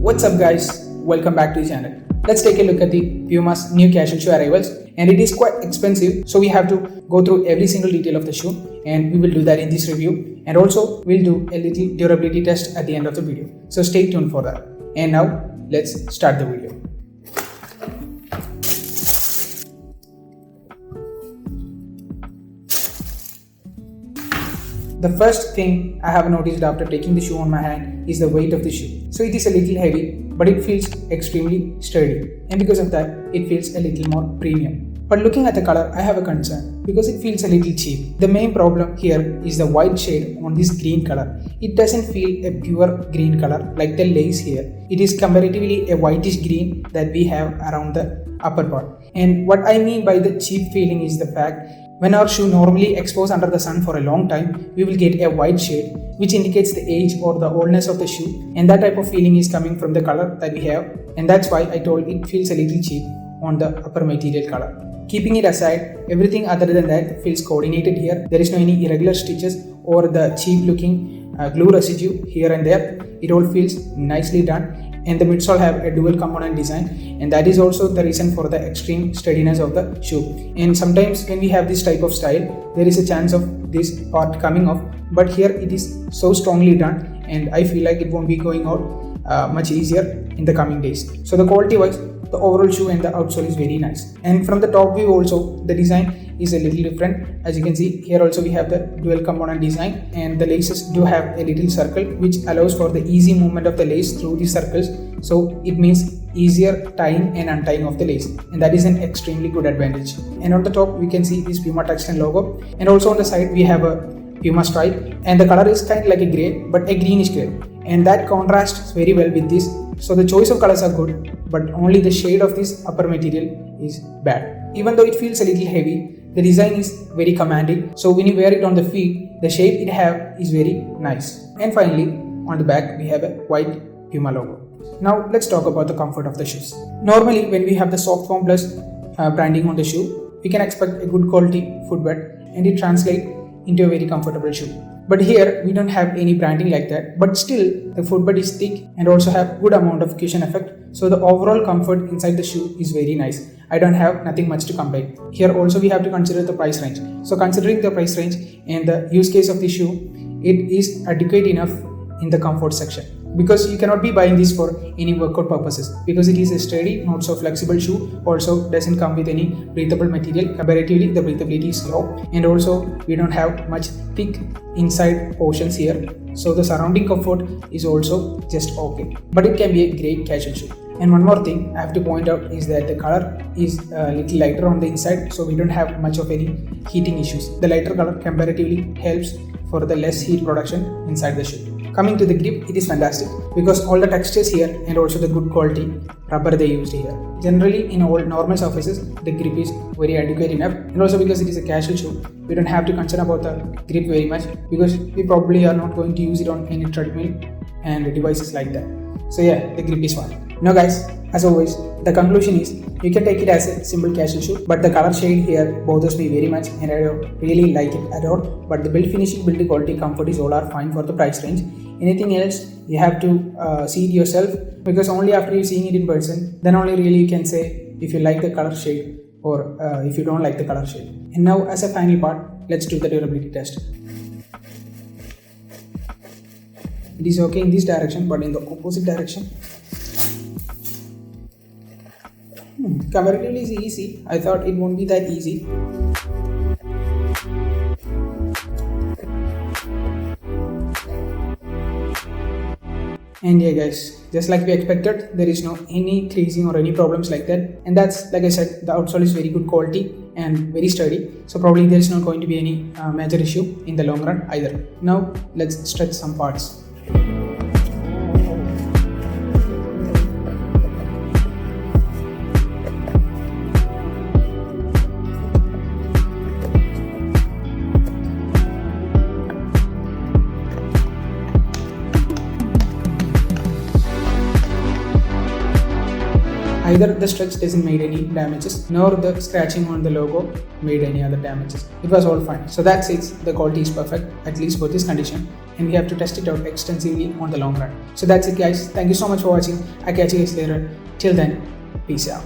What's up guys, welcome back to the channel. Let's take a look at the PUMA's new casual shoe arrivals, and it is quite expensive, so we have to go through every single detail of the shoe, and we will do that in this review, and also we'll do a little durability test at the end of the video. So stay tuned for that. And now let's start the video. The first thing I have noticed after taking the shoe on my hand is the weight of the shoe. So it is a little heavy, but it feels extremely sturdy, and because of that, it feels a little more premium. But looking at the color, I have a concern because it feels a little cheap. The main problem here is the white shade on this green color. It doesn't feel a pure green color like the lace here. It is comparatively a whitish green that we have around the upper part. And what I mean by the cheap feeling is the fact when our shoe normally exposed under the sun for a long time, we will get a white shade which indicates the age or the oldness of the shoe, and that type of feeling is coming from the color that we have, and that's why I told it feels a little cheap on the upper material color. Keeping it aside, everything other than that feels coordinated here. There is no any irregular stitches or the cheap looking glue residue here and there. It all feels nicely done, and the midsole have a dual component design, and that is also the reason for the extreme sturdiness of the shoe. And sometimes when we have this type of style, there is a chance of this part coming off, but here it is so strongly done, and I feel like it won't be going out much easier in the coming days. So the quality wise, the overall shoe and the outsole is very nice. And from the top view also, the design is a little different. As you can see here also, we have the dual component design, and the laces do have a little circle which allows for the easy movement of the lace through the circles, so it means easier tying and untying of the lace, and that is an extremely good advantage. And on the top we can see this PUMA TECHSANE logo, and also on the side we have a PUMA stripe, and the color is kind of like a grey but a greenish grey, and that contrasts very well with this. So the choice of colors are good, but only the shade of this upper material is bad. Even though it feels a little heavy, the design is very commanding, so when you wear it on the feet, the shape it have is very nice. And finally, on the back we have a white PUMA logo. Now let's talk about the comfort of the shoes. Normally when we have the soft foam plus branding on the shoe, we can expect a good quality footbed, and it translates into a very comfortable shoe. But here we don't have any branding like that, but still the footbed is thick and also have good amount of cushion effect, so the overall comfort inside the shoe is very nice. I don't have nothing much to complain. Here also we have to consider the price range. So considering the price range and the use case of the shoe, it is adequate enough in the comfort section, because you cannot be buying this for any workout purposes, because it is a sturdy, not so flexible shoe. Also doesn't come with any breathable material. Comparatively the breathability is low, and also we don't have much thick inside portions here, so the surrounding comfort is also just okay, but it can be a great casual shoe. And one more thing I have to point out is that the color is a little lighter on the inside, so we don't have much of any heating issues. The lighter color comparatively helps for the less heat production inside the shoe. Coming to the grip, it is fantastic because all the textures here and also the good quality rubber they used here. Generally in all normal surfaces, the grip is very adequate enough, and also because it is a casual shoe, we don't have to concern about the grip very much, because we probably are not going to use it on any treadmill and devices like that. So yeah, the grip is fine. Now guys, as always, the conclusion is you can take it as a simple casual shoe, but the color shade here bothers me very much, and I don't really like it at all. But the build finishing, build quality, comfort is all are fine for the price range. Anything else you have to see it yourself, because only after you seeing it in person, then only really you can say if you like the color shade or if you don't like the color shade. And now as a final part, let's do the durability test. It is okay in this direction, but in the opposite direction, comparatively is easy. I thought it won't be that easy. And yeah guys, just like we expected, there is no any creasing or any problems like that, and that's, like I said, the outsole is very good quality and very sturdy, so probably there is not going to be any major issue in the long run either. Now let's stretch some parts. Either the stretch doesn't made any damages, nor the scratching on the logo made any other damages. It was all fine. So that's it. The quality is perfect, at least for this condition, and we have to test it out extensively on the long run. So that's it, guys. Thank you so much for watching. I'll catch you guys later. Till then, peace out.